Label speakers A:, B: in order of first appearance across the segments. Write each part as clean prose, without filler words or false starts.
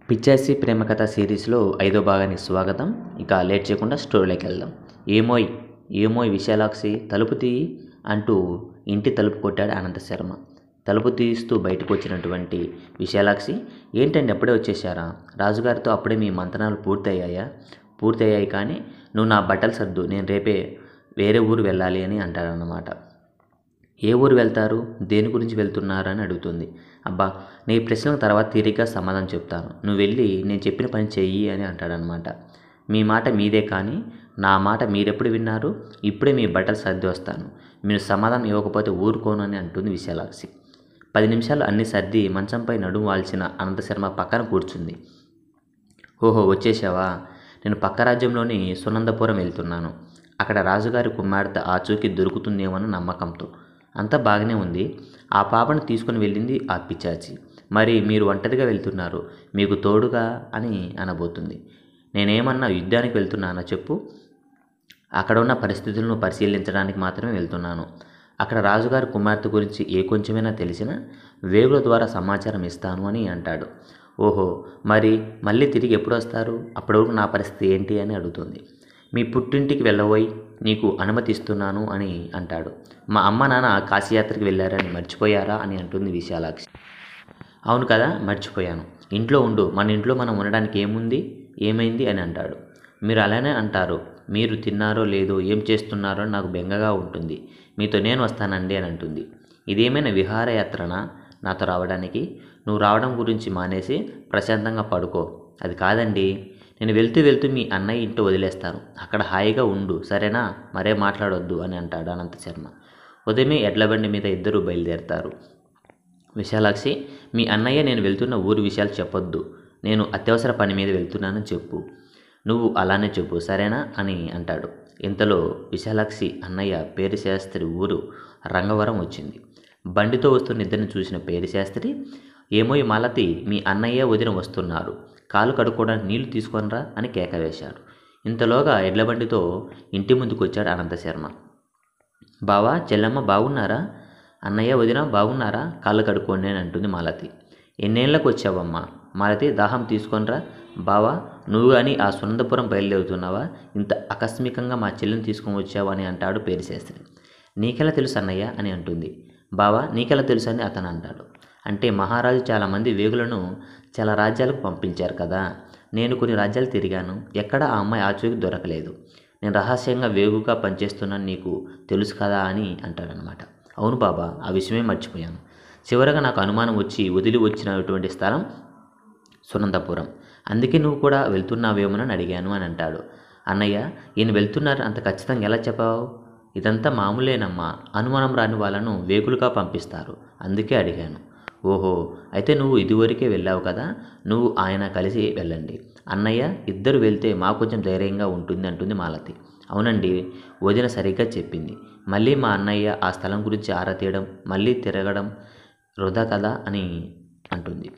A: పిచ్చాసి ప్రేమ కథ సిరీస్లో 5వ భాగానికి స్వాగతం. ఇక లేట్ చేయకుండా స్టోరీలోకి వెళ్దాం. ఏమోయ్ ఏమోయ్ విశాలాక్షి, తలుపు తీయి అంటూ ఇంటి తలుపు కొట్టాడు అనంత శర్మ. తలుపు తీస్తూ బయటకు వచ్చినటువంటి విశాలాక్షి, ఏంటండి అప్పుడే వచ్చేసారా? రాజుగారితో అప్పుడే మీ మంతనాలు పూర్తయ్యాయి కానీ నువ్వు నా బట్టలు సర్దు, నేను రేపే వేరే ఊరు వెళ్ళాలి అని అంటాడన్నమాట. ఏ ఊరు వెళ్తారు, దేని గురించి వెళ్తున్నారు అని అడుగుతుంది. అబ్బా, నీ ప్రశ్నలకు తర్వాత తీరిగ్గా సమాధానం చెప్తాను, నువ్వు వెళ్ళి నేను చెప్పిన పని చెయ్యి అని అంటాడనమాట. మీ మాట మీదే కానీ నా మాట మీరెప్పుడు విన్నారు? ఇప్పుడే మీ బట్టలు సర్ది వస్తాను, మీరు సమాధానం ఇవ్వకపోతే ఊరుకోను అని అంటుంది విశాలాక్షి. 10 నిమిషాలు అన్ని సర్ది మంచంపై నడుము వాల్చిన అనంతశర్మ పక్కన కూర్చుంది. ఓహో, వచ్చేసావా? నేను పక్క రాజ్యంలోని సునందపురం వెళ్తున్నాను. అక్కడ రాజుగారి కుమార్తె ఆచూకీ దొరుకుతుందేమన్న నమ్మకంతో. అంతా బాగానే ఉంది. ఆ పాపను తీసుకుని వెళ్ళింది ఆ పిచాచి. మరి మీరు ఒంటరిగా వెళ్తున్నారు, మీకు తోడుగా అని అనబోతుంది. నేనేమన్నా యుద్ధానికి వెళ్తున్నానా చెప్పు? అక్కడ ఉన్న పరిస్థితులను పరిశీలించడానికి మాత్రమే వెళ్తున్నాను. అక్కడ రాజుగారి కుమార్తె గురించి ఏ కొంచెమైనా తెలిసినా వేగుల ద్వారా సమాచారం ఇస్తాను అని అంటాడు. ఓహో, మరి మళ్ళీ తిరిగి ఎప్పుడు వస్తారు? అప్పటి వరకు నా పరిస్థితి ఏంటి అని అడుగుతుంది. మీ పుట్టింటికి వెళ్ళబోయి నీకు అనుమతి ఇస్తున్నాను అని అంటాడు. మా అమ్మ నాన్న కాశీయాత్రకి వెళ్ళారని మర్చిపోయారా అని అంటుంది విశాలాక్షి. అవును కదా, మర్చిపోయాను. ఇంట్లో ఉండు, మన ఇంట్లో మనం ఉండడానికి ఏమైంది అని అంటాడు. మీరు అలానే అంటారు. మీరు తిన్నారో లేదో, ఏం చేస్తున్నారో నాకు బెంగగా ఉంటుంది. మీతో నేను వస్తానండి అని అంటుంది. ఇదేమైనా విహారయాత్రనా నాతో రావడానికి? నువ్వు రావడం గురించి మానేసి ప్రశాంతంగా పడుకో. అది కాదండి, నేను వెళ్తూ మీ అన్నయ్య ఇంట్లో వదిలేస్తాను, అక్కడ హాయిగా ఉండు, సరేనా? మరే మాట్లాడొద్దు అని అంటాడు అనంత శర్మ. ఉదయమే ఎడ్లబండి మీద ఇద్దరు బయలుదేరతారు. విశాలాక్షి, మీ అన్నయ్య నేను వెళ్తున్న ఊరి విషయాలు చెప్పొద్దు, నేను అత్యవసర పని మీద వెళ్తున్నానని చెప్పు. నువ్వు అలానే చెప్పు, సరేనా అని అంటాడు. ఇంతలో విశాలాక్షి అన్నయ్య పేరిశాస్త్రి ఊరు రంగవరం వచ్చింది. బండితో వస్తున్న ఇద్దరిని చూసిన పేరిశాస్త్రి, ఏమోయ్ మాలతి, మీ అన్నయ్య వదిన వస్తున్నారు, కాలు కడుక్కోవడానికి నీళ్లు తీసుకొనరా అని కేక వేశాడు. ఇంతలోగా ఎడ్లబండితో ఇంటి ముందుకు వచ్చాడు అనంతశర్మ. బావా, చెల్లెమ్మ బాగున్నారా? అన్నయ్య వదిన బాగున్నారా? కాళ్ళు కడుక్కోండి అని అంటుంది మాలతి. ఎన్నేళ్లకు వచ్చావమ్మా? మాలతి, దాహం తీసుకొనరా. బావా, నువ్వు కానీ ఆ సునందపురం బయలుదేరుతున్నావా? ఇంత ఆకస్మికంగా మా చెల్లిని తీసుకొని వచ్చావు అని అంటాడు పేరిశాస్త్రి. నీకెలా తెలుసు అన్నయ్య అని అంటుంది. బావా, నీకెలా తెలుసు అని అతను అంటాడు. అంటే మహారాజు చాలామంది వేగులను చాలా రాజ్యాలకు పంపించారు కదా, నేను కొన్ని రాజ్యాలు తిరిగాను, ఎక్కడ ఆ అమ్మాయి ఆచూకీ దొరకలేదు. నేను రహస్యంగా వేగుగా పనిచేస్తున్నాను, నీకు తెలుసు కదా అని అంటాడనమాట. అవును బాబా, ఆ విషయమే మర్చిపోయాను. చివరగా నాకు అనుమానం వచ్చి వదిలి వచ్చినటువంటి స్థలం సునందపురం, అందుకే నువ్వు కూడా వెళ్తున్నావేమోనని అడిగాను అని అంటాడు. అన్నయ్య, ఈయన వెళ్తున్నారు అంత ఖచ్చితంగా ఎలా చెప్పావు? ఇదంతా మామూలేనమ్మా, అనుమానం రాని వాళ్ళను వేగులుగా పంపిస్తారు, అందుకే అడిగాను. ఓహో, అయితే నువ్వు ఇదివరకే వెళ్ళావు కదా, నువ్వు ఆయన కలిసి వెళ్ళండి. అన్నయ్య, ఇద్దరు వెళ్తే మాకు కొంచెం ధైర్యంగా ఉంటుంది అంటుంది మాలతి. అవునండి, వదిన సరిగ్గా చెప్పింది. మళ్ళీ మా అన్నయ్య ఆ స్థలం గురించి ఆరా తీయడం, మళ్ళీ తిరగడం వృధా కదా అని అంటుంది.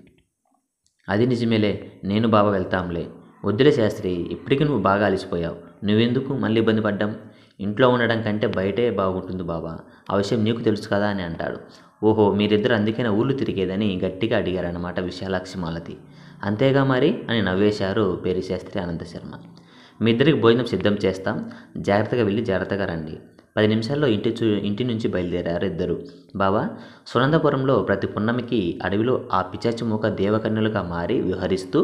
A: అది నిజమేలే, నేను బావ వెళ్తాంలే. వద్దులే శాస్త్రి, ఇప్పటికీ నువ్వు బాగా అలసిపోయావు, నువ్వెందుకు మళ్ళీ ఇబ్బంది పడ్డాం? ఇంట్లో ఉండడం కంటే బయటే బాగుంటుంది బాబా, ఆ విషయం నీకు తెలుసు కదా అని అంటాడు. ఓహో, మీరిద్దరు అందుకైనా ఊళ్ళు తిరిగేదని గట్టిగా అడిగారన్నమాట విశాలాక్షి మాలతి. అంతేగా మరి అని నవ్వేశారు పేరిశాస్త్రి అనంతశర్మ. మీ ఇద్దరికి భోజనం సిద్ధం చేస్తాం, జాగ్రత్తగా వెళ్ళి జాగ్రత్తగా రండి. 10 నిమిషాల్లో ఇంటి నుంచి బయలుదేరారు ఇద్దరు. బావా, సునందపురంలో ప్రతి పున్నమికి అడవిలో ఆ పిచాచి మూక దేవకన్యలుగా మారి విహరిస్తూ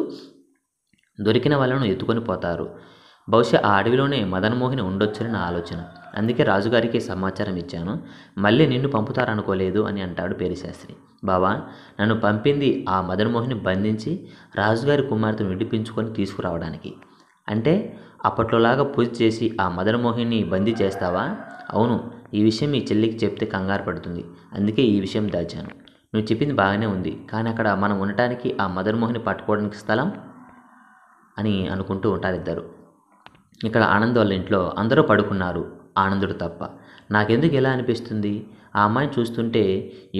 A: దొరికిన వాళ్ళను ఎత్తుకొని పోతారు. బహుశా ఆ అడవిలోనే మదన్మోహిని ఉండొచ్చని నా ఆలోచన, అందుకే రాజుగారికి సమాచారం ఇచ్చాను. మళ్ళీ నిన్ను పంపుతారనుకోలేదు అని అంటాడు పేరిశాస్త్రి. బావా, నన్ను పంపింది ఆ మదన్మోహిని బంధించి రాజుగారి కుమార్తెను విడిపించుకొని తీసుకురావడానికి. అంటే అప్పట్లోలాగా పూజ చేసి ఆ మదన్మోహిని బందీ చేస్తావా? అవును, ఈ విషయం మీ చెల్లికి చెప్తే కంగారు పడుతుంది, అందుకే ఈ విషయం దాచాను. నువ్వు చెప్పింది బాగానే ఉంది, కానీ అక్కడ మనం ఉండటానికి, ఆ మదన్మోహిని పట్టుకోవడానికి స్థలం అని అనుకుంటూ ఉంటారు ఇద్దరు. ఇక్కడ ఆనంద్ వాళ్ళ ఇంట్లో అందరూ పడుకున్నారు, ఆనందుడు తప్ప. నాకెందుకు ఎలా అనిపిస్తుంది, ఆ అమ్మాయిని చూస్తుంటే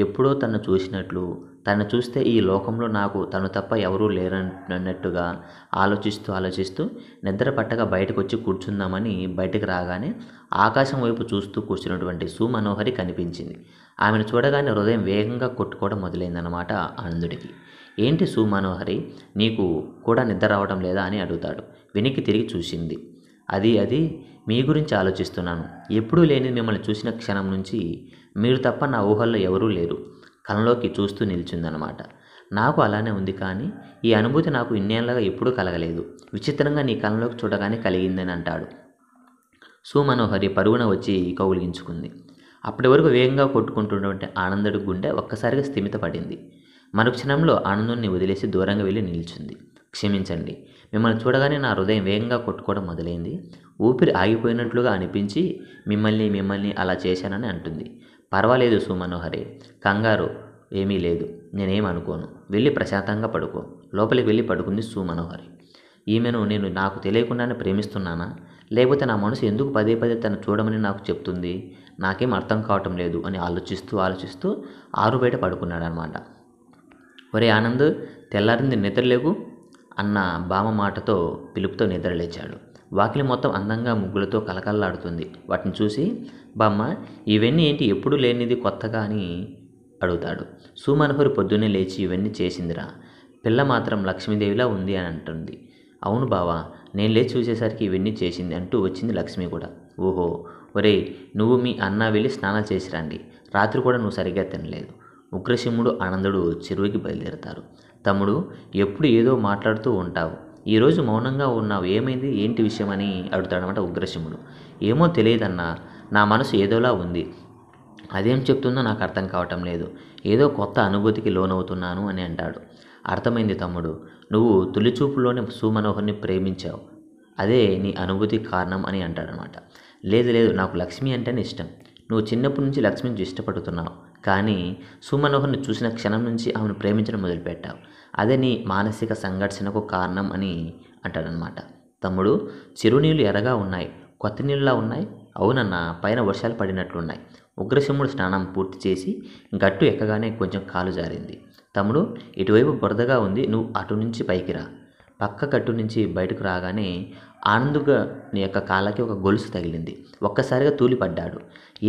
A: ఎప్పుడో తను చూసినట్లు, తను చూస్తే ఈ లోకంలో నాకు తను తప్ప ఎవరూ లేరన్నట్టుగా ఆలోచిస్తూ నిద్ర పట్టగా బయటకు వచ్చి కూర్చుందామని బయటకు రాగానే ఆకాశం వైపు చూస్తూ కూర్చున్నటువంటి సుమనోహరి కనిపించింది. ఆమెను చూడగానే హృదయం వేగంగా కొట్టుకోవడం మొదలైందన్నమాట ఆనందుడికి. ఏంటి సుమనోహరి, నీకు కూడా నిద్ర రావడం లేదా అని అడుగుతాడు. వెనక్కి తిరిగి చూసింది. అది మీ గురించి ఆలోచిస్తున్నాను. ఎప్పుడూ లేనిది మిమ్మల్ని చూసిన క్షణం నుంచి మీరు తప్ప నా ఊహల్లో ఎవరూ లేరు. కళ్ళలోకి చూస్తూ నిల్చుందనమాట. నాకు అలానే ఉంది, కానీ ఈ అనుభూతి నాకు ఇన్నేళ్ళగా ఎప్పుడూ కలగలేదు. విచిత్రంగా నీ కళ్ళలోకి చూడగానే కలిగిందని అంటాడు. సుమనోహరి పరుగున వచ్చి కౌగిలించుకుంది. అప్పటి వరకు వేగంగా కొట్టుకుంటున్నటువంటి ఆనందుడి గుండె ఒక్కసారిగా స్థిమితపడింది. మరుక్షణంలో ఆనందుని వదిలేసి దూరంగా వెళ్ళి నిల్చుంది. క్షమించండి, మిమ్మల్ని చూడగానే నా హృదయం వేగంగా కొట్టుకోవడం మొదలైంది. ఊపిరి ఆగిపోయినట్లుగా అనిపించి మిమ్మల్ని అలా చేశానని అంటుంది. పర్వాలేదు సుమనోహరి, కంగారు ఏమీ లేదు. నేనేం అనుకోను. వెళ్ళి ప్రశాంతంగా పడుకో. లోపలికి వెళ్ళి పడుకుంది సుమనోహరి. ఈమెను నేను నాకు తెలియకుండానే ప్రేమిస్తున్నానా, లేకపోతే నా మనసు ఎందుకు పదే పదే తను చూడమని నాకు చెప్తుంది, నాకేం అర్థం కావటం లేదు అని ఆలోచిస్తూ ఆరు బయట పడుకున్నాడు అనమాట. ఒరే ఆనంద్, తెల్లారింది నిద్రలేవు అన్న బామ్మ మాటతో పిలుపుతో నిద్రలేచాడు. వాకిలి మొత్తం అందంగా ముగ్గులతో కలకల్లాడుతుంది. వాటిని చూసి, బామ్మ ఇవన్నీ ఏంటి ఎప్పుడూ లేనిది కొత్తగా అని అడుగుతాడు. సుమనోహరి పొద్దున్నే లేచి ఇవన్నీ చేసిందిరా, పిల్ల మాత్రం లక్ష్మీదేవిలా ఉంది అని అంటుంది. అవును బావా, నేను లేచి చూసేసరికి ఇవన్నీ చేసింది అంటూ వచ్చింది లక్ష్మి కూడా. ఓహో, ఒరే నువ్వు మీ అన్న వెళ్ళి స్నానాలు చేసి రండి. రాత్రి కూడా నువ్వు సరిగ్గా తినలేదు. ఉగ్రసింహుడు ఆనందుడు చెరువుకి బయలుదేరతారు. తమ్ముడు, ఎప్పుడు ఏదో మాట్లాడుతూ ఉంటావు, ఈరోజు మౌనంగా ఉన్నావు, ఏమైంది, ఏంటి విషయం అని అడుగుతాడనమాట ఉగ్రసింహుడు. ఏమో తెలియదన్నా, నా మనసు ఏదోలా ఉంది. అదేం చెప్తుందో నాకు అర్థం కావటం లేదు. ఏదో కొత్త అనుభూతికి లోనవుతున్నాను అని అంటాడు. అర్థమైంది తమ్ముడు, నువ్వు తొలిచూపులోనే సుమనోహర్ని ప్రేమించావు. అదే నీ అనుభూతికి కారణం అని అంటాడనమాట. లేదు, నాకు లక్ష్మి అంటేనే ఇష్టం. నువ్వు చిన్నప్పటి నుంచి లక్ష్మిని ఇష్టపడుతున్నావు, కానీ సుమనోహర్ని చూసిన క్షణం నుంచి ఆమెను ప్రేమించడం మొదలుపెట్టావు. అదే నీ మానసిక సంఘర్షణకు కారణం అని అంటాడనమాట. తమ్ముడు, చెరువు ఎర్రగా ఉన్నాయి, కొత్త నీళ్ళలా ఉన్నాయి. అవునన్నా, పైన వర్షాలు పడినట్లున్నాయి. ఉగ్రసింహుడు స్నానం పూర్తి చేసి గట్టు ఎక్కగానే కొంచెం కాలు జారింది. తమ్ముడు, ఇటువైపు బురదగా ఉంది, నువ్వు అటు నుంచి పైకి రా. పక్క గట్టు నుంచి బయటకు రాగానే ఆనందుగా నీ యొక్క కాళ్ళకి ఒక గొలుసు తగిలింది. ఒక్కసారిగా తూలిపడ్డాడు.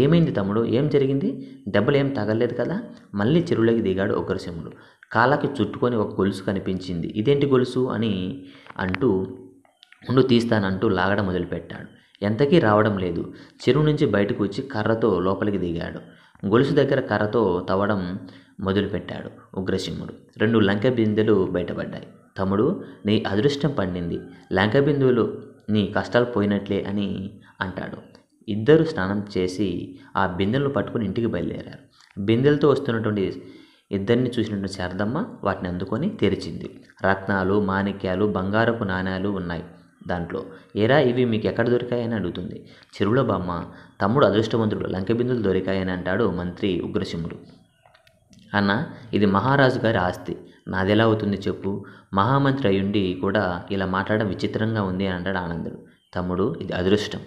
A: ఏమైంది తమ్ముడు, ఏం జరిగింది, దెబ్బలు ఏం తగలలేదు కదా? మళ్ళీ చెరువులోకి దిగాడు ఉగ్రసింహుడు. కాళ్ళకి చుట్టుకొని ఒక గొలుసు కనిపించింది. ఇదేంటి గొలుసు అని అంటూ తీస్తానంటూ లాగడం మొదలుపెట్టాడు. ఎంతకీ రావడం లేదు. చెరువు నుంచి బయటకు వచ్చి కర్రతో లోపలికి దిగాడు. గొలుసు దగ్గర కర్రతో తవ్వడం మొదలుపెట్టాడు ఉగ్రసింహుడు. 2 లంక బిందెలు బయటపడ్డాయి. తమ్ముడు, నీ అదృష్టం పండింది, లంక బిందువులు నీ కష్టాలు పోయినట్లే అని అంటాడు. ఇద్దరు స్నానం చేసి ఆ బిందెలను పట్టుకుని ఇంటికి బయలుదేరారు. బిందెలతో వస్తున్నటువంటి ఇద్దరిని చూసినటువంటి శారదమ్మ వాటిని అందుకొని తెరిచింది. రత్నాలు, మాణిక్యాలు, బంగారపు నాణ్యాలు ఉన్నాయి దాంట్లో. ఏరా, ఇవి మీకు ఎక్కడ దొరికాయని అడుగుతుంది. చెరువులో బామ్మ. తమ్ముడు అదృష్టవంతుడు, లంక బిందులు దొరికాయని అంటాడు మంత్రి ఉగ్రసింహుడు. అన్న, ఇది మహారాజు గారి ఆస్తి, నాదెలా అవుతుంది చెప్పు? మహామంత్రి అయ్యుండి కూడా ఇలా మాట్లాడడం విచిత్రంగా ఉంది అని అంటాడు ఆనందుడు. తమ్ముడు, ఇది అదృష్టం.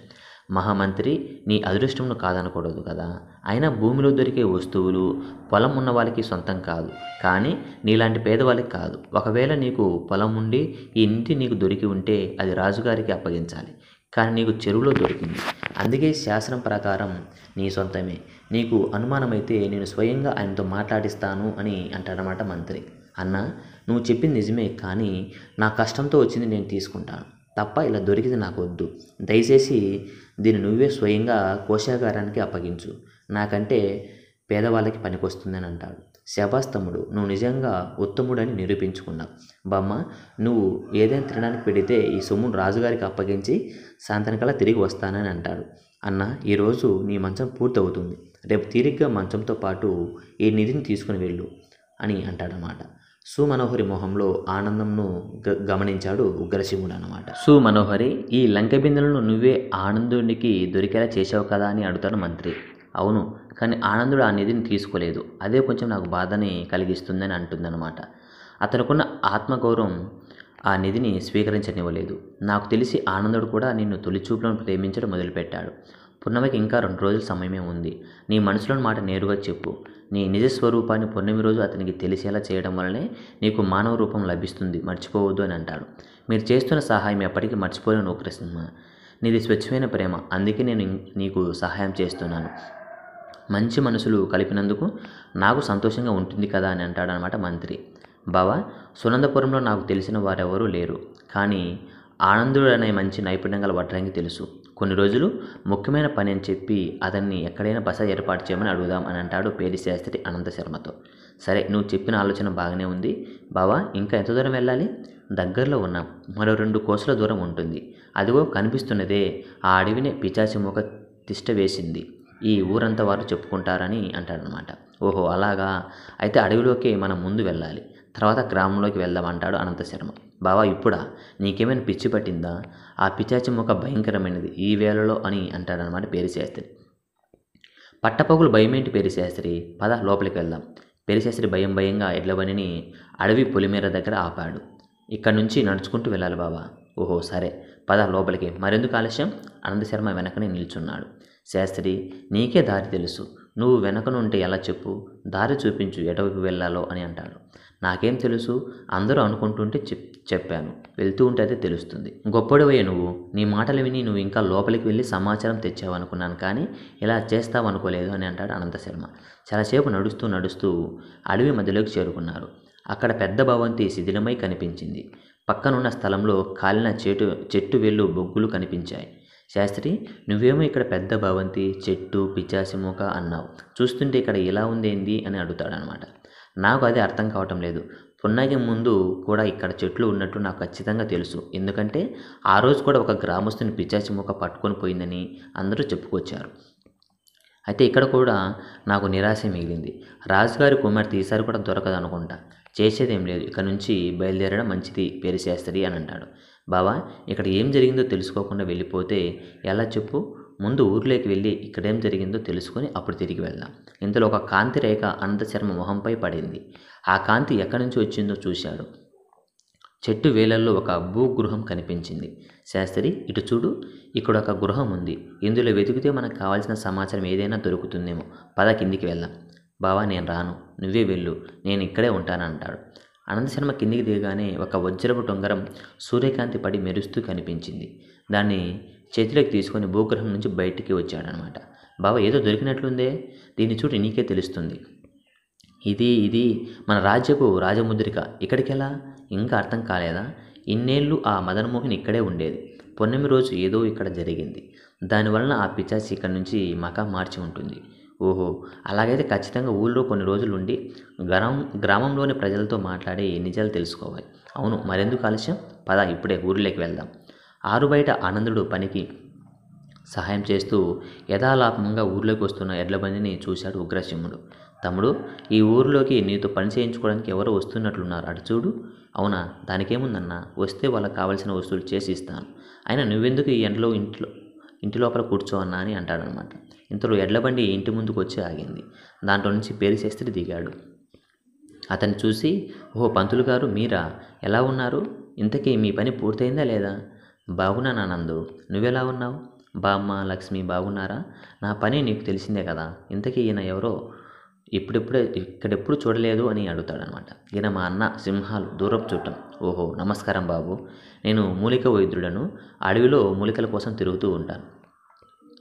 A: మహామంత్రి, నీ అదృష్టంను కాదనకూడదు కదా. అయినా భూమిలో దొరికే వస్తువులు పొలం ఉన్న వాళ్ళకి సొంతం కాదు, కానీ నీలాంటి పేదవాళ్ళకి కాదు. ఒకవేళ నీకు పొలం ఉండి ఈ ఇంటి నీకు దొరికి ఉంటే అది రాజుగారికి అప్పగించాలి, కానీ నీకు చెరువులో దొరికింది, అందుకే శాసనం ప్రకారం నీ సొంతమే. నీకు అనుమానమైతే నేను స్వయంగా ఆయనతో మాట్లాడిస్తాను అని అంటాడనమాట మంత్రి. అన్న, నువ్వు చెప్పింది నిజమే, కానీ నా కష్టంతో వచ్చింది నేను తీసుకుంటాను తప్ప ఇలా దొరికింది నాకు వద్దు. దయచేసి దీన్ని నువ్వే స్వయంగా కోశాగారానికి అప్పగించు, నాకంటే పేదవాళ్ళకి పనికొస్తుందని అంటాడు. శభాస్ తమ్ముడు, నువ్వు నిజంగా ఉత్తముడని నిరూపించుకున్నావు. బామ్మ, నువ్వు ఏదైనా తినడానికి పెడితే ఈ సొమ్మును రాజుగారికి అప్పగించి సాయంత్రకల్లా తిరిగి వస్తానని అంటాడు. అన్న, ఈరోజు నీ మంచం పూర్తి అవుతుంది, రేపు తీరిగ్గా మంచంతో పాటు ఈ నిధిని తీసుకుని వెళ్ళు అని అంటాడనమాట. సుమనోహరి మొహంలో ఆనందంను గమనించాడు ఉగ్రసింహుడు అన్నమాట. సుమనోహరి, ఈ లంక బిందెలను నువ్వే ఆనందునికి దొరికేలా చేసావు కదా అని అడుగుతాడు మంత్రి. అవును, కానీ ఆనందుడు ఆ నిధిని తీసుకోలేదు, అదే కొంచెం నాకు బాధని కలిగిస్తుందని అంటుందన్నమాట. అతనుకున్న ఆత్మగౌరవం ఆ నిధిని స్వీకరించనివ్వలేదు. నాకు తెలిసి ఆనందుడు కూడా నిన్ను తొలిచూపులను ప్రేమించడం మొదలుపెట్టాడు. పున్నమికి ఇంకా 2 రోజుల సమయమే ఉంది. నీ మనసులోని మాట నేరుగా చెప్పు. నీ నిజస్వరూపాన్ని పున్నమి రోజు అతనికి తెలిసేలా చేయడం వల్లనే నీకు మానవ రూపం లభిస్తుంది, మర్చిపోవద్దు అని అంటాడు. మీరు చేస్తున్న సహాయం ఎప్పటికీ మర్చిపోలేను ఉగ్రసింహ. నీది స్వచ్ఛమైన ప్రేమ, అందుకే నేను నీకు సహాయం చేస్తున్నాను. మంచి మనసులు కలిపినందుకు నాకు సంతోషంగా ఉంటుంది కదా అని అంటాడనమాట మంత్రి. బావా, సునందపురంలో నాకు తెలిసిన వారెవరూ లేరు. కానీ ఆనందుడు అనే మంచి నైపుణ్యం గల వడ్రంగి తెలుసు. కొన్ని రోజులు ముఖ్యమైన పని అని చెప్పి అతన్ని ఎక్కడైనా బస ఏర్పాటు చేయమని అడుగుదాం అని అంటాడు పేరిశాస్త్రి అనంతశర్మతో. సరే, నువ్వు చెప్పిన ఆలోచన బాగానే ఉంది బావా. ఇంకా ఎంత దూరం వెళ్ళాలి? దగ్గరలో ఉన్నాం. మరో 2 కోసుల దూరం ఉంటుంది. అదిగో కనిపిస్తున్నదే, ఆ అడవినే పిశాచి మూక తిష్ట వేసింది. ఈ ఊరంతా వారు చెప్పుకుంటారని అంటాడనమాట. ఓహో, అలాగా. అయితే అడవిలోకి మనం ముందు వెళ్ళాలి, తర్వాత గ్రామంలోకి వెళ్దామంటాడు అనంతశర్మ. బావా, ఇప్పుడా? నీకేమైనా పిచ్చి పట్టిందా? ఆ పిశాచి మూక భయంకరమైనది ఈ వేళలో అని అంటాడనమాట పేరిశాస్త్రి. పట్టపగులు భయమేంటి పేరిశాస్త్రి? పద లోపలికి వెళ్దాం. పేరిశాస్త్రి భయంగా ఎడ్లబండిని అడవి పొలిమేర దగ్గర ఆపాడు. ఇక్కడ నుంచి నడుచుకుంటూ వెళ్ళాలి బావా. ఓహో, సరే, పద లోపలికి. మరెందుకు ఆలస్యం? అనంతశర్మ వెనకనే నిల్చున్నాడు. శాస్త్రి, నీకే దారి తెలుసు, నువ్వు వెనకనుంటే ఎలా చెప్పు? దారి చూపించు, ఎటువైపు వెళ్ళాలో అని అంటాడు. నాకేం తెలుసు, అందరూ అనుకుంటుంటే చెప్పాను. వెళ్తూ ఉంటే అయితే తెలుస్తుంది. గొప్పడివయ్య నువ్వు. నీ మాటలు విని నువ్వు ఇంకా లోపలికి వెళ్ళి సమాచారం తెచ్చావనుకున్నాను, కానీ ఇలా చేస్తావనుకోలేదు అని అంటాడు అనంతశర్మ. చాలాసేపు నడుస్తూ అడవి మధ్యలోకి చేరుకున్నారు. అక్కడ పెద్ద భవంతి శిథిలమై కనిపించింది. పక్కనున్న స్థలంలో కాలిన చెట్టు వేళ్ళు బొగ్గులు కనిపించాయి. శాస్త్రి, నువ్వేమో ఇక్కడ పెద్ద భవంతి, చెట్టు, పిశాచి మూక అన్నావు. చూస్తుంటే ఇక్కడ ఇలా ఉందేంది అని అడుగుతాడనమాట. నాకు అది అర్థం కావటం లేదు. పున్నయ్య ముందు కూడా ఇక్కడ చెట్లు ఉన్నట్టు నాకు ఖచ్చితంగా తెలుసు. ఎందుకంటే ఆ రోజు కూడా ఒక గ్రామస్తుని పిశాచి మూక పట్టుకొని పోయిందని అందరూ చెప్పుకొచ్చారు. అయితే ఇక్కడ కూడా నాకు నిరాశ మిగిలింది. రాజుగారి కుమార్తె ఈసారి కూడా దొరకదు అనుకుంటా. చేసేదేం లేదు, ఇక్కడ నుంచి బయలుదేరడం మంచిది పేరిశాస్త్రి అని అంటాడు. బావా, ఇక్కడ ఏం జరిగిందో తెలుసుకోకుండా వెళ్ళిపోతే ఎలా చెప్పు? ముందు ఊర్లోకి వెళ్ళి ఇక్కడేం జరిగిందో తెలుసుకొని అప్పుడు తిరిగి వెళ్దాం. ఇంతలో ఒక కాంతి రేఖ అనంతశర్మ మొహంపై పడింది. ఆ కాంతి ఎక్కడి నుంచి వచ్చిందో చూశాడు. చెట్టు వేలల్లో ఒక భూగృహం కనిపించింది. శాస్త్రి, ఇటు చూడు, ఇక్కడ ఒక గృహం ఉంది. ఇందులో వెతికితే మనకు కావాల్సిన సమాచారం ఏదైనా దొరుకుతుందేమో. పద కిందికి వెళ్దాం. బావా, నేను రాను, నువ్వే వెళ్ళు, నేను ఇక్కడే ఉంటానంటాడు. అనంతశర్మ కిందికి దిగగానే ఒక వజ్రపు టొంగరం సూర్యకాంతి పడి మెరుస్తూ కనిపించింది. దాన్ని చేతిలోకి తీసుకొని భూగృహం నుంచి బయటికి వచ్చాడనమాట. బావా, ఏదో దొరికినట్లుందే, దీన్ని చూడు, నీకే తెలుస్తుంది. ఇది మన రాజ్యపు రాజముద్రిక. ఇక్కడికెలా? ఇంకా అర్థం కాలేదా? ఇన్నేళ్ళు ఆ మదన్మోహన్ ఇక్కడే ఉండేది. పున్నమి రోజు ఏదో ఇక్కడ జరిగింది. దానివలన ఆ పిశాచి ఇక్కడి నుంచి మకా మార్చి ఉంటుంది. ఓహో, అలాగైతే ఖచ్చితంగా ఊళ్ళో కొన్ని రోజులు ఉండి గ్రామంలోని ప్రజలతో మాట్లాడి నిజాలు తెలుసుకోవాలి. అవును, మరెందుకు ఆలస్యం? పద ఇప్పుడే ఊరిలోకి వెళ్దాం. ఆరుబయట ఆనందుడు పనికి సహాయం చేస్తూ యథాలాపంగా ఊర్లోకి వస్తున్న ఎడ్లబండిని చూశాడు ఉగ్రసింహుడు. తమ్ముడు, ఈ ఊరిలోకి నీతో పని చేయించుకోవడానికి ఎవరో వస్తున్నట్లున్నారు, అటు చూడు. అవునా? దానికేముందన్నా, వస్తే వాళ్ళకి కావాల్సిన వస్తువులు చేసి ఇస్తాను. అయినా నువ్వెందుకు ఈ ఎండలో ఇంటి లోపల కూర్చో అన్నా అని అంటాడనమాట. ఇంతలో ఎడ్లబండి ఇంటి ముందుకు వచ్చి ఆగింది. దాంట్లో నుంచి పేరిశాస్త్రి దిగాడు. అతన్ని చూసి, ఓహో పంతులు గారు, మీరా? ఎలా ఉన్నారు? ఇంతకీ మీ పని పూర్తయిందా లేదా? బాగున్నాను ఆనందు, నువ్వెలా ఉన్నావు? బామ్మ, లక్ష్మి బాగున్నారా? నా పని నీకు తెలిసిందే కదా. ఇంతకీ ఈయన ఎవరో ఇక్కడెప్పుడు చూడలేదు అని అడుగుతాడనమాట. ఈయన మా అన్న సింహాలు దూరపు చుట్టం. ఓహో, నమస్కారం బాబు. నేను మూలిక వైద్యుడను. అడవిలో మూలికల కోసం తిరుగుతూ ఉంటాను.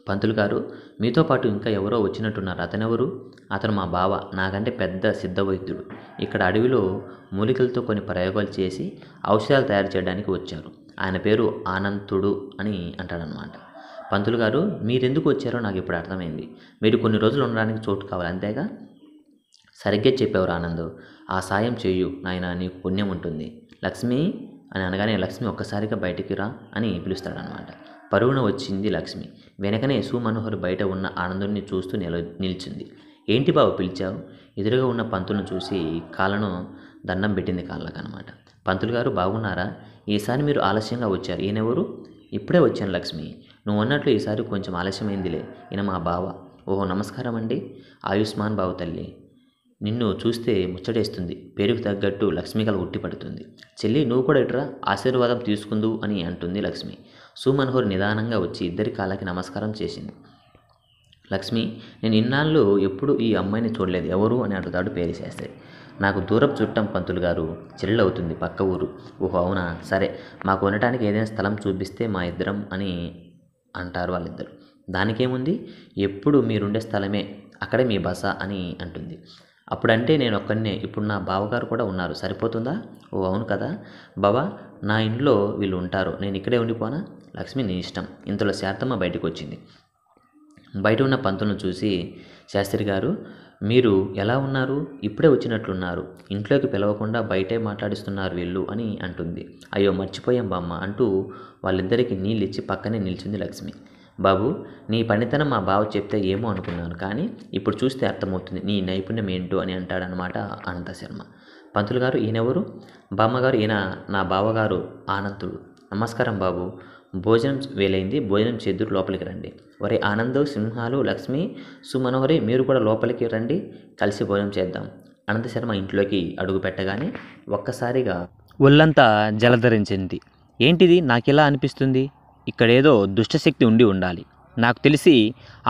A: పంతులు గారు, మీతో పాటు ఇంకా ఎవరో వచ్చినట్టున్నారు. అతనెవరు? అతను మా బావ, నాకంటే పెద్ద సిద్ధ వైద్యుడు. ఇక్కడ అడవిలో మూలికలతో కొన్ని ప్రయోగాలు చేసి ఔషధాలు తయారు చేయడానికి వచ్చారు. ఆయన పేరు ఆనంతుడు అని అంటాడనమాట. పంతులు గారు, మీరెందుకు వచ్చారో నాకు ఇప్పుడు అర్థమైంది. మీరు కొన్ని రోజులు ఉండడానికి చోటు కావాలి, అంతేగా? సరిగ్గా చెప్పేవారు ఆనంద్. ఆ సాయం చేయు నాయన, నీకు పుణ్యం ఉంటుంది. లక్ష్మి అని అనగానే లక్ష్మి ఒక్కసారిగా బయటికి రా అని పిలుస్తాడనమాట. పరుగున వచ్చింది లక్ష్మి. వెనకనే సుమనోహర్ బయట ఉన్న ఆనందుడిని చూస్తూ నిలిచింది. ఏంటి బాబు పిలిచావు? ఎదురుగా ఉన్న పంతులను చూసి కాళ్ళను దండం పెట్టింది కాళ్ళకనమాట. పంతులు గారు బాగున్నారా? ఈసారి మీరు ఆలస్యంగా వచ్చారు. ఈయనెవరు? ఇప్పుడే వచ్చాను లక్ష్మి. నువ్వు అన్నట్లు ఈసారి కొంచెం ఆలస్యమైందిలే. ఈయన మా బావ. ఓహో, నమస్కారం అండి. ఆయుష్మాన్ బావు తల్లి. నిన్ను చూస్తే ముచ్చటేస్తుంది. పేరుకు తగ్గట్టు లక్ష్మికల ఉట్టి పడుతుంది. చెల్లి, నువ్వు కూడా ఇట్రా, ఆశీర్వాదం తీసుకుందు అని అంటుంది లక్ష్మి. సుమనోహర్ నిదానంగా వచ్చి ఇద్దరి కాళ్ళకి నమస్కారం చేసింది. లక్ష్మి, నేను ఇన్నాళ్ళు ఎప్పుడు ఈ అమ్మాయిని చూడలేదు. ఎవరు అని అడుగుతాడు పేరిశాస్త్రి. నాకు దూరపు చుట్టం పంతులు గారు, చెల్లెలవుతుంది, పక్క ఊరు. ఓహో, అవునా? సరే, మాకు ఉండటానికి ఏదైనా స్థలం చూపిస్తే మా ఇద్దరం అని అంటారు వాళ్ళిద్దరు. దానికేముంది, ఎప్పుడు మీరుండే స్థలమే, అక్కడే మీ బస అని అంటుంది. అప్పుడంటే నేను ఒక్కడినే, ఇప్పుడు నా బావగారు కూడా ఉన్నారు, సరిపోతుందా? ఓ అవును కదా బావా, నా ఇంట్లో వీళ్ళు ఉంటారు, నేను ఇక్కడే ఉండిపోనా? లక్ష్మి నీ ఇష్టం. ఇంతలో శారదమ్మ బయటకు వచ్చింది. బయట ఉన్న పంతులను చూసి, శాస్త్రి గారు మీరు ఎలా ఉన్నారు? ఇప్పుడే వచ్చినట్లున్నారు, ఇంట్లోకి పిలవకుండా బయటే మాట్లాడిస్తున్నారు వీళ్ళు అని అంటుంది. అయ్యో మర్చిపోయాం బామ్మ అంటూ వాళ్ళిద్దరికీ నీళ్ళిచ్చి పక్కనే నిల్చుంది లక్ష్మి. బాబు, నీ పనితనం మా బావ చెప్తే ఏమో అనుకున్నాను, కానీ ఇప్పుడు చూస్తే అర్థమవుతుంది నీ నైపుణ్యం ఏంటో అని అంటాడనమాట అనంత శర్మ. పంతులు గారు ఈయనెవరు? బామ్మగారు ఈయన నా బావగారు ఆనంతుడు. నమస్కారం బాబు, భోజనం వేలైంది, భోజనం చేద్దరు, లోపలికి రండి. ఒరే ఆనంద్, సింహాలు, లక్ష్మి, సుమనోహరి మీరు కూడా లోపలికి రండి, కలిసి భోజనం చేద్దాం. అనంత శర్మ ఇంట్లోకి అడుగు పెట్టగానే ఒక్కసారిగా ఒళ్ళంతా జలధరించింది. ఏంటిది నాకిలా అనిపిస్తుంది? ఇక్కడేదో దుష్టశక్తి ఉండి ఉండాలి. నాకు తెలిసి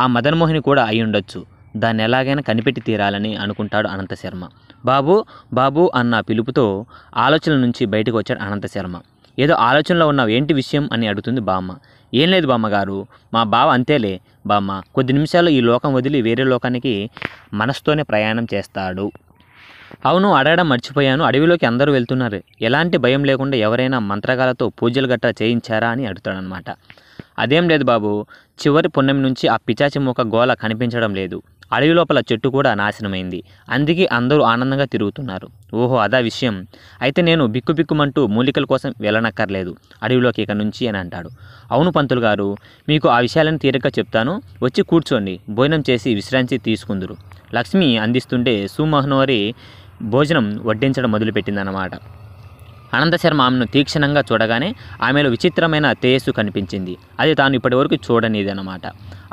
A: ఆ మదన్మోహిని కూడా అయి ఉండొచ్చు. దాన్ని ఎలాగైనా కనిపెట్టి తీరాలని అనుకుంటాడు అనంత శర్మ. బాబు బాబు అన్న పిలుపుతో ఆలోచనల నుంచి బయటకు వచ్చాడు అనంత శర్మ. ఏదో ఆలోచనలో ఉన్నావు, ఏంటి విషయం అని అడుగుతుంది బామ్మ. ఏం లేదు బామ్మగారు, మా బావ అంతేలే బామ్మ, కొద్ది నిమిషాల్లో ఈ లోకం వదిలి వేరే లోకానికి మనసుతోనే ప్రయాణం చేస్తాడు. అవును, అడగడం మర్చిపోయాను, అడవిలోకి అందరూ వెళ్తున్నారు, ఎలాంటి భయం లేకుండా ఎవరైనా మంత్రగాలతో పూజలు గట్రా చేయించారా అని అడుగుతాడనమాట. అదేం లేదు బాబు, చివరి పున్నమి నుంచి ఆ పిచాచి మూక గోల కనిపించడం లేదు, అడవి లోపల చెట్టు కూడా నాశనమైంది, అందుకే అందరూ ఆనందంగా తిరుగుతున్నారు. ఓహో అదా విషయం, అయితే నేను బిక్కుబిక్కుమంటూ మూలికల కోసం వెళ్ళనక్కర్లేదు అడవిలోకి ఇక నుంచి అని అంటాడు. అవును పంతులు గారు, మీకు ఆ విషయాలను తీరిగ్గా చెప్తాను, వచ్చి కూర్చోండి, భోజనం చేసి విశ్రాంతి తీసుకుందురు. లక్ష్మి అందిస్తుంటే సుమనోహరి భోజనం వడ్డించడం మొదలుపెట్టిందన్నమాట. అనంతశర్మ ఆమెను తీక్షణంగా చూడగానే ఆమెలో విచిత్రమైన తేజస్సు కనిపించింది. అది తాను ఇప్పటివరకు చూడనిదన్నమాట.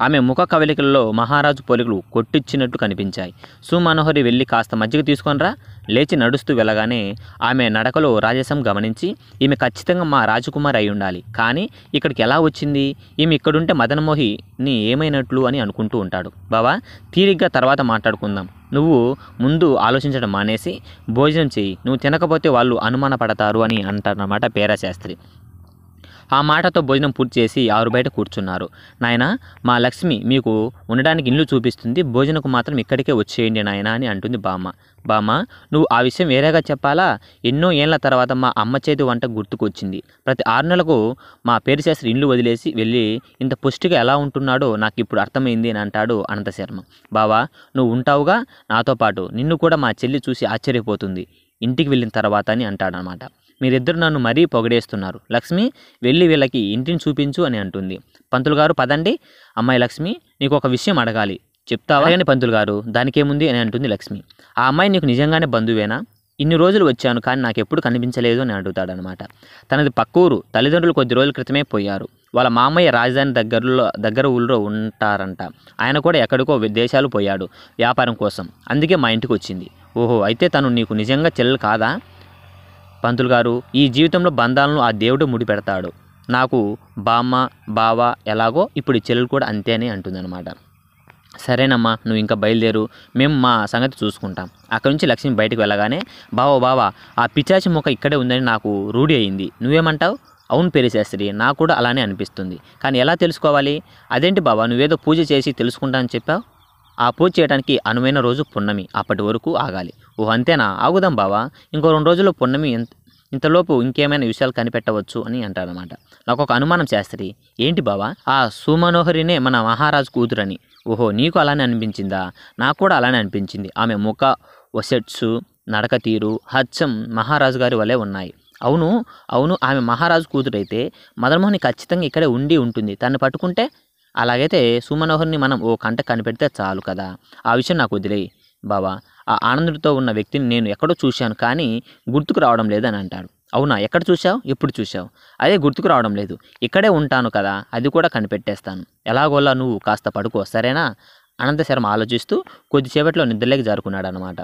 A: ఆమె ముఖ కవలికల్లో మహారాజు పోలికలు కొట్టిచ్చినట్టు కనిపించాయి. సుమనోహరి వెళ్ళి కాస్త మజ్జిగ తీసుకొనిరా. లేచి నడుస్తూ వెళ్ళగానే ఆమె నడకలో రాజసం గమనించి, ఈమె ఖచ్చితంగా మా రాజకుమారి అయి ఉండాలి, కానీ ఇక్కడికి ఎలా వచ్చింది? ఈమె ఇక్కడుంటే మదనమోహిని ఏమైనట్లు అని అనుకుంటూ ఉంటాడు. బావా, తీరిగ్గా తర్వాత మాట్లాడుకుందాం, నువ్వు ముందు ఆలోచించడం మానేసి భోజనం చేయి, నువ్వు తినకపోతే వాళ్ళు అనుమానపడతారు అని అంటారన్నమాట పేరాశాస్త్రి. ఆ మాటతో భోజనం పూర్తి చేసి ఆరు బయట కూర్చున్నారు. నాయన, మా లక్ష్మి మీకు ఉండడానికి ఇల్లు చూపిస్తుంది, భోజనకు మాత్రం ఇక్కడికే వచ్చేయండి నాయన అని అంటుంది బామ్మ. బామ్మ, నువ్వు ఆ విషయం వేరేగా చెప్పాలా? ఎన్నో ఏళ్ల తర్వాత మా అమ్మ చేతి వంట గుర్తుకొచ్చింది. ప్రతి 6 నెలలకు మా పేరుశాస్త్రి ఇల్లు వదిలేసి వెళ్ళి ఇంత పుష్టిగా ఎలా ఉంటున్నాడో నాకు ఇప్పుడు అర్థమైంది అని అంటాడు అనంతశర్మ. బావా, నువ్వు ఉంటావుగా నాతో పాటు, నిన్ను కూడా మా చెల్లి చూసి ఆశ్చర్యపోతుంది ఇంటికి వెళ్ళిన తర్వాత అని అంటాడనమాట. మీరిద్దరు నన్ను మరీ పొగడేస్తున్నారు, లక్ష్మి వెళ్ళి వీళ్ళకి ఇంటిని చూపించు అని అంటుంది. పంతులు గారు పదండి, అమ్మాయి లక్ష్మి నీకు ఒక విషయం అడగాలి, చెప్తావా? అని పంతులు గారు, దానికేముంది అని అంటుంది లక్ష్మి. ఆ అమ్మాయి నీకు నిజంగానే బంధువేనా? ఇన్ని రోజులు వచ్చాను కానీ నాకు ఎప్పుడు కనిపించలేదు అని అడుగుతాడనమాట. తనది పక్కూరు, తల్లిదండ్రులు కొద్ది రోజుల క్రితమే పోయారు. వాళ్ళ మామయ్య రాజధాని దగ్గర ఊళ్ళో ఉంటారంట. ఆయన కూడా ఎక్కడికో దేశాలు పోయాడు వ్యాపారం కోసం, అందుకే మా ఇంటికి వచ్చింది. ఓహో, అయితే తను నీకు నిజంగా చెల్లెలు కాదా? పంతులు గారు, ఈ జీవితంలో బంధాలను ఆ దేవుడు ముడి పెడతాడు, నాకు బామ్మ బావ ఎలాగో ఇప్పుడు ఈ చెల్లెలు కూడా అంతే అని అంటుందన్నమాట. సరేనమ్మా, నువ్వు ఇంకా బయలుదేరు, మేము మా సంగతి చూసుకుంటాం. అక్కడి నుంచి లక్ష్మి బయటకు వెళ్ళగానే, బావా ఆ పిచాచి మొక్క ఇక్కడే ఉందని నాకు రూఢి అయింది, నువ్వేమంటావు? అవును పేరుశాస్త్రి, నాకు కూడా అలానే అనిపిస్తుంది, కానీ ఎలా తెలుసుకోవాలి? అదేంటి బావా, నువ్వేదో పూజ చేసి తెలుసుకుంటానని చెప్పావు? ఆ పూజ చేయడానికి అనువైన రోజు పున్నమి, అప్పటి వరకు ఆగాలి. ఓ అంతేనా? ఆగుదాం బావా, ఇంకో 2 రోజుల్లో పున్నమి, ఇంతలోపు ఇంకేమైనా విషయాలు కనిపెట్టవచ్చు అని అంటారనమాట. నాకు ఒక అనుమానం శాస్త్రి. ఏంటి బావా? ఆ సుమనోహరినే మన మహారాజు కూతురని. ఓహో, నీకు అలానే అనిపించిందా? నాకు కూడా అలానే అనిపించింది. ఆమె ముఖ ఒసెట్సు, నడక తీరు హచ్చం మహారాజు గారి వలె ఉన్నాయి. అవును, ఆమె మహారాజు కూతురైతే మదన్మోహన్ ఖచ్చితంగా ఇక్కడే ఉండి ఉంటుంది, తను పట్టుకుంటే. అలాగైతే సుమనోహర్ని మనం ఓ కంట కనిపెడితే చాలు కదా. ఆ విషయం నాకు వదిలేయి బావా, ఆ ఆనందుడితో ఉన్న వ్యక్తిని నేను ఎక్కడో చూశాను కానీ గుర్తుకు రావడం లేదు అని అంటాడు. అవునా, ఎక్కడ చూశావు? ఎప్పుడు చూశావు? అదే గుర్తుకు రావడం లేదు. ఇక్కడే ఉంటాను కదా, అది కూడా కనిపెట్టేస్తాను. ఎలాగోలా నువ్వు కాస్త పడుకో, సరేనా? అనంతశర్మ ఆలోచిస్తూ కొద్దిసేపట్లో నిద్రలేకి జారుకున్నాడు అనమాట.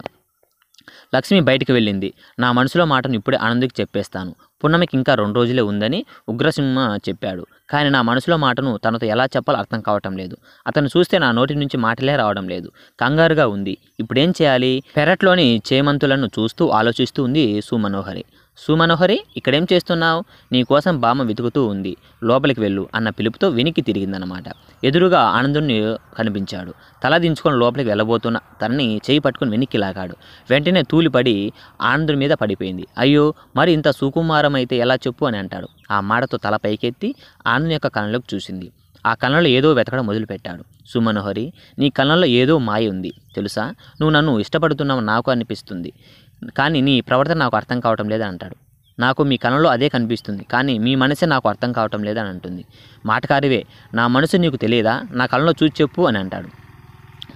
A: లక్ష్మి బయటికి వెళ్ళింది. నా మనసులో మాటను ఇప్పుడే ఆనంద్కి చెప్పేస్తాను. పున్నమికి ఇంకా 2 రోజులే ఉందని ఉగ్రసింహ చెప్పాడు, కానీ నా మనసులో మాటను తనతో ఎలా చెప్పాలో అర్థం కావటం లేదు. అతను చూస్తే నా నోటి నుంచి మాటలే రావడం లేదు, కంగారుగా ఉంది. ఇప్పుడేం చేయాలి? పెరట్లోని చేమంతులను చూస్తూ ఆలోచిస్తూ ఉంది సుమనోహరి. సుమనోహరి, ఇక్కడేం చేస్తున్నావు? నీకోసం బామ్మ వెతుకుతూ ఉంది, లోపలికి వెళ్ళు అన్న పిలుపుతో వెనక్కి తిరిగిందన్నమాట. ఎదురుగా ఆనందుని కనిపించాడు. తల దించుకొని లోపలికి వెళ్ళబోతున్న తనని చేయి పట్టుకుని వెనక్కి లాగాడు. వెంటనే తూలిపడి ఆనందుని మీద పడిపోయింది. అయ్యో, మరి ఇంత సుకుమారం అయితే ఎలా చెప్పు అని అంటాడు. ఆ మాటతో తల పైకెత్తి ఆనంద్ యొక్క కళ్ళలోకి చూసింది. ఆ కళ్ళలో ఏదో వెతకడం మొదలుపెట్టాడు. సుమనోహరి, నీ కళ్ళలో ఏదో మాయ ఉంది తెలుసా? నువ్వు నన్ను ఇష్టపడుతున్నావు నాకు అనిపిస్తుంది, కానీ నీ ప్రవర్తన నాకు అర్థం కావటం లేదని అంటాడు. నాకు మీ కళ్ళలో అదే కనిపిస్తుంది, కానీ మీ మనసే నాకు అర్థం కావటం లేదని అంటుంది. మాటకారివే, నా మనసు నీకు తెలియదా? నా కళ్ళలో చూసి చెప్పు అని అంటాడు.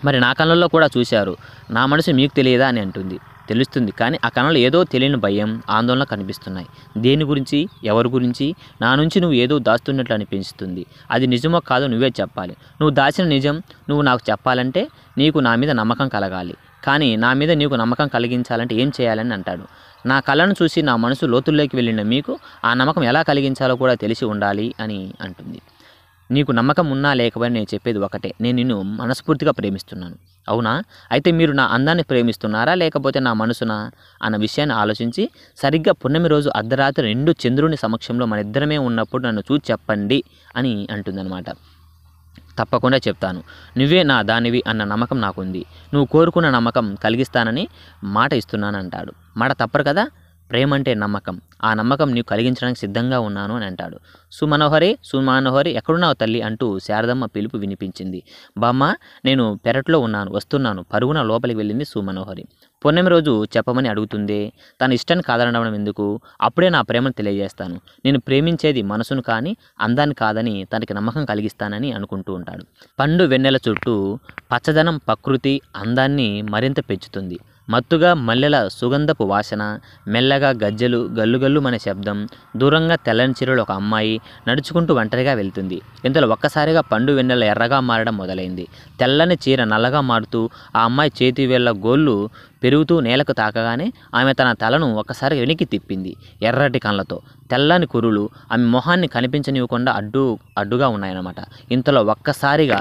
A: మరి నా కళ్ళల్లో కూడా చూశారు, నా మనసు మీకు తెలియదా అని అంటుంది. తెలుస్తుంది, కానీ ఆ కళ్ళలో ఏదో తెలియని భయం, ఆందోళన కనిపిస్తున్నాయి. దేని గురించి, ఎవరి గురించి? నా నుంచి నువ్వు ఏదో దాస్తున్నట్లు అనిపిస్తుంది. అది నిజమో కాదో నువ్వే చెప్పాలి. నువ్వు దాచిన నిజం నువ్వు నాకు చెప్పాలంటే నీకు నా మీద నమ్మకం కలగాలి. కానీ నా మీద నీకు నమ్మకం కలిగించాలంటే ఏం చేయాలని అంటాడు. నా కళ్ళను చూసి నా మనసు లోతుల్లోకి వెళ్ళిన మీకు ఆ నమ్మకం ఎలా కలిగించాలో కూడా తెలిసి ఉండాలి అని అంటుంది. నీకు నమ్మకం ఉన్నా లేకపోయినా నేను చెప్పేది ఒకటే, నేను నిన్ను మనస్ఫూర్తిగా ప్రేమిస్తున్నాను. అవునా? అయితే మీరు నా అందాన్ని ప్రేమిస్తున్నారా లేకపోతే నా మనసునా అన్న విషయాన్ని ఆలోచించి సరిగ్గా పున్నమి రోజు అర్ధరాత్రి 2 చంద్రుని సమక్షంలో మన ఇద్దరమే ఉన్నప్పుడు నన్ను చూసి చెప్పండి అని అంటుందన్నమాట. తప్పకుండా చెప్తాను, నువ్వే నా దానివి అన్న నమ్మకం నాకుంది. నువ్వు కోరుకున్న నమ్మకం కలిగిస్తానని మాట ఇస్తున్నాను అంటాడు. మాట తప్పరు కదా? ప్రేమ అంటే నమ్మకం. ఆ నమ్మకం నీకు కలిగించడానికి సిద్ధంగా ఉన్నాను అని అంటాడు. సుమనోహరి ఎక్కడున్నావు తల్లి అంటూ శారదమ్మ పిలుపు వినిపించింది. బామ్మ, నేను పెరట్లో ఉన్నాను, వస్తున్నాను పరుగున లోపలికి వెళ్ళింది సుమనోహరి. పున్నమి రోజు చెప్పమని అడుగుతుందే, తన ఇష్టాన్ని కాదనడం ఎందుకు? అప్పుడే నా ప్రేమను తెలియజేస్తాను. నేను ప్రేమించేది మనసును కానీ అందాన్ని కాదని తనకి నమ్మకం కలిగిస్తానని అనుకుంటూ ఉంటాడు. పండు వెన్నెల చుట్టూ పచ్చదనం ప్రకృతి అందాన్ని మరింత పెంచుతుంది. మత్తుగా మల్లెల సుగంధపు వాసన, మెల్లగా గజ్జెలు గల్లుగల్లుమనే శబ్దం, దూరంగా తెల్లని చీరలో ఒక అమ్మాయి నడుచుకుంటూ ఒంటరిగా వెళ్తుంది. ఇంతలో ఒక్కసారిగా పండు వెన్నెల ఎర్రగా మారడం మొదలైంది. తెల్లని చీర నల్లగా మారుతూ ఆ అమ్మాయి చేతి వేళ్ళ గోళ్ళు పెరుగుతూ నేలకు తాకగానే ఆమె తన తలను ఒక్కసారి వెనక్కి తిప్పింది. ఎర్రటి కళ్ళతో తెల్లని కురులు ఆమె మొహాన్ని కనిపించనివ్వకుండా అడ్డుగా ఉన్నాయన్నమాట. ఇంతలో ఒక్కసారిగా